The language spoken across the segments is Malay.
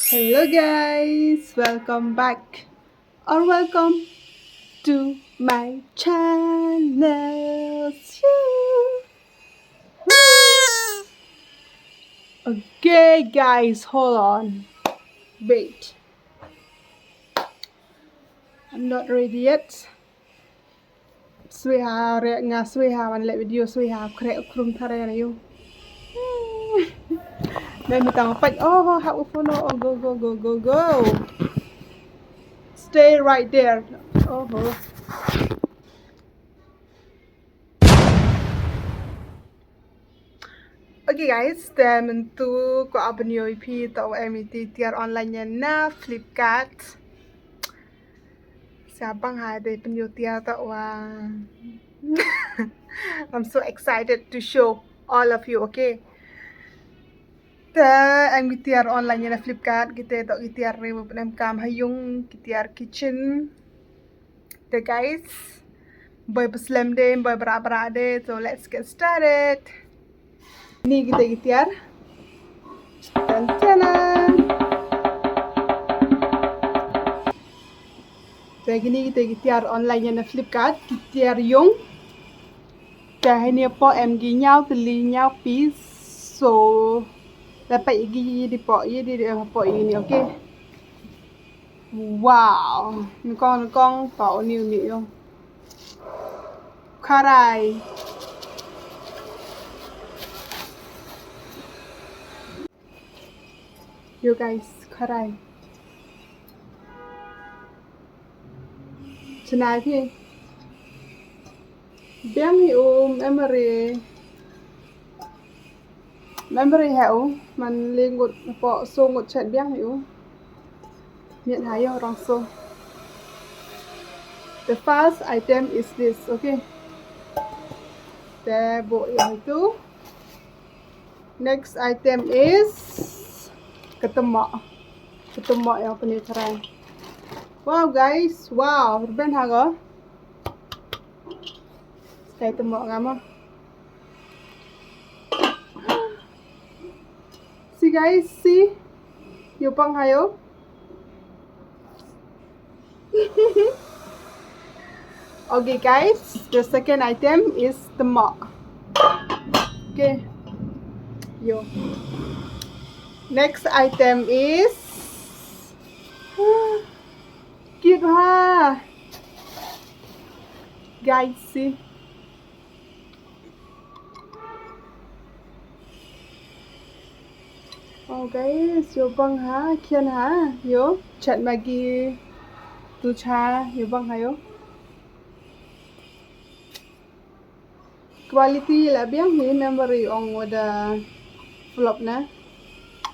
Hello guys, welcome back or welcome to my channel. Okay guys, hold on. Wait, I'm not ready yet. Sweha nga sweha man let video sweha krek krum thare na you. Then mitang fight. Oh, how follow? Oh, go. Stay right there. Oh. Okay guys, mình tu có open UP tàu em ti tiar online nya na Flipkart. Siapang hade penyu tiar tàu I'm so excited to show all of you, okay? Ta em tiar online nya na Flipkart kita tàu tiar rewo penem kam hayung tiar kitchen. The guys, boy beslam day, boy bra day, so let's get started. Ni kita tiar. Tan. Kayak gini kita tiar online yang Flipkart, tiar yung kayak ini po MG nhau teli nhau piece so dapat igi di po di po ini okay. Wow, con tàu nhiều nhiều karai. You guys, karai. Chennaiพี่ Biang hiệu memory hẻo mình lên một bộ xô một trận biang hiệu nhận hái yêu rong xô. The first item is this, okay. The bộ itu. Next item is ketemak yang penetraan. Wow guys, wow, ben haga. Saya temak ngama. See guys, see? You pang hayo? Okay guys, the second item is temak. Okay. Yo. Next item is cute ha. Guys, see? Oh guys, yo bang ha, kian ha, yo chat magi tu cha, yo bang ha yo. Quality là biang hi memory on the flop na.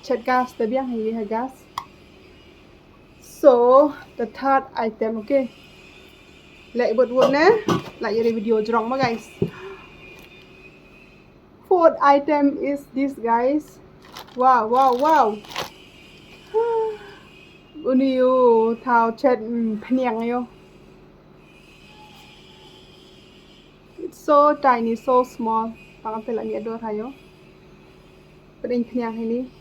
Chat gas the biang hi ha gas. So the third item, okay. Lại buat na, lại jadi video jerong ma guys. Fourth item is this guys. Wow. Uni yo thao chat phniang yo. It's so tiny, so small. Pangat pela ni ador hayo. Peding phniang ini.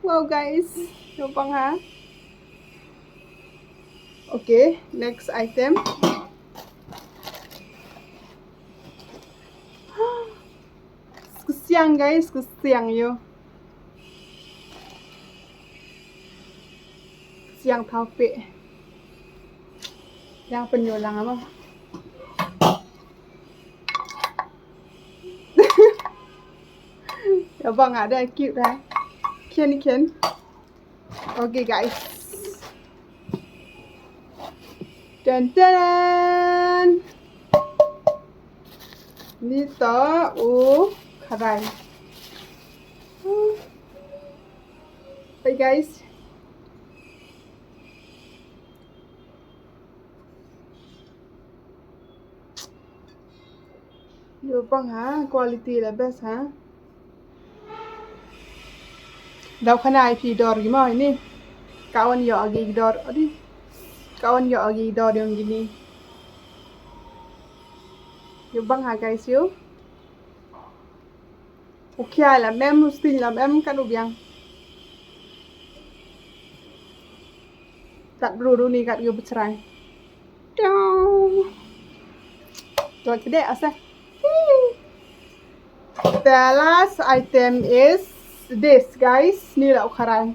Wow guys, yo pang ha. Okay, next item. Kesiang guys, kesiang yo. Kesiang taufik. Yang penyolang apa? Ya bang ada cute dah. Kian. Okay guys. Dan. Ni to karai. Hey guys. Yo bang ha, quality là best ha. Daw khanai phi dor gi mo ini. Kawan yo agi dor adi. Kawan yo agi dor yang gini. Yo bang ha guys yo. Okay là mem stin là mem kan ubiang. kat bro ni kat go bercerai. Dong. Tuan kedek asal. The last item is this, guys. Ni lah ukaran.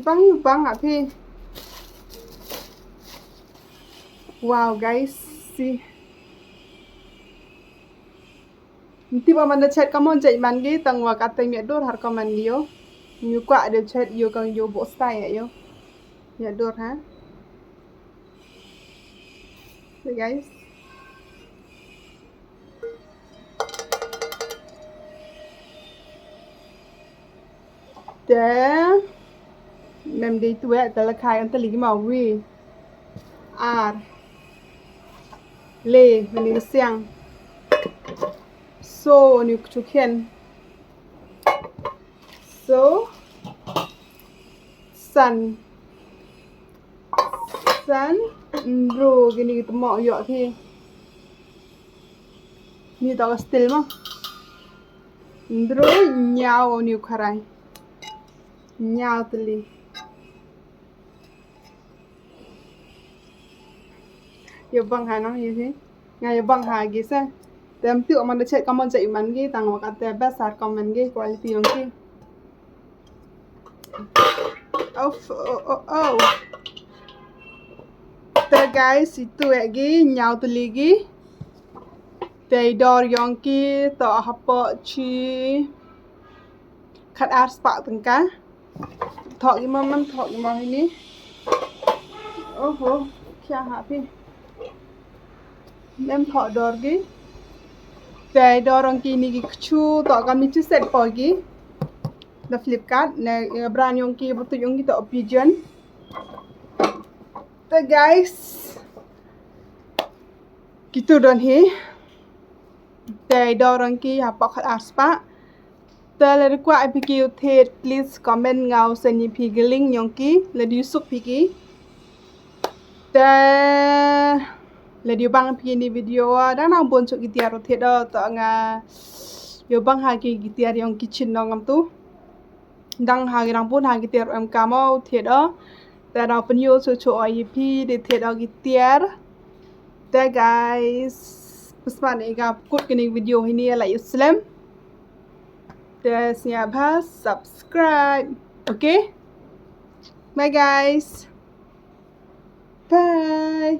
Bang apa? Wow, guys. See. Nanti mana chat kamu jai mandi tang wa kata mi dor har ka mandi yo. Mi kwa ada chat yo kang yo bo style yo. Ya dor ha. So guys. There. Mem đi tu ya tala khai an tali ma wi. R. Le ni siang. So ni chu khen. So sun bro gini kita mau yo thi ni tao still ma bro nhau ni kharai nhau tali yo bang ha no như thế ngay yo bang ha gi sa tem tu man chat comment jai man gi tang wa ka best sar comment gi quality yong ki oh the guys itu lagi nhau tu lagi tay dor yongki to hapo chi khat ar spa tengka thọ cái mâm thọ cái mâm ini oh kya ha pi nem thọ dor gi tay dor yongki ni gi chu to kan mi chu set po gi the Flipkart na brand yongki betul yongki to pigeon. So guys, gitu don he. Tay dorang ki hapa khat aspa. Ta le kwa apiki uthe please comment ngau seni pigi link yongki le di suk pigi. Ta le di bang pigi ni video dan nang bon suk gitiar uthe do to nga yo bang ha ki gitiar yong kitchen ngam tu. Dang ha girang pun ha gitiar em kamo uthe do. Ta da penyo so cho IP de the do gitiar. Ta guys, pusman ega kut kini video ini la Islam. Ta siap ha subscribe. Okay? Bye guys. Bye.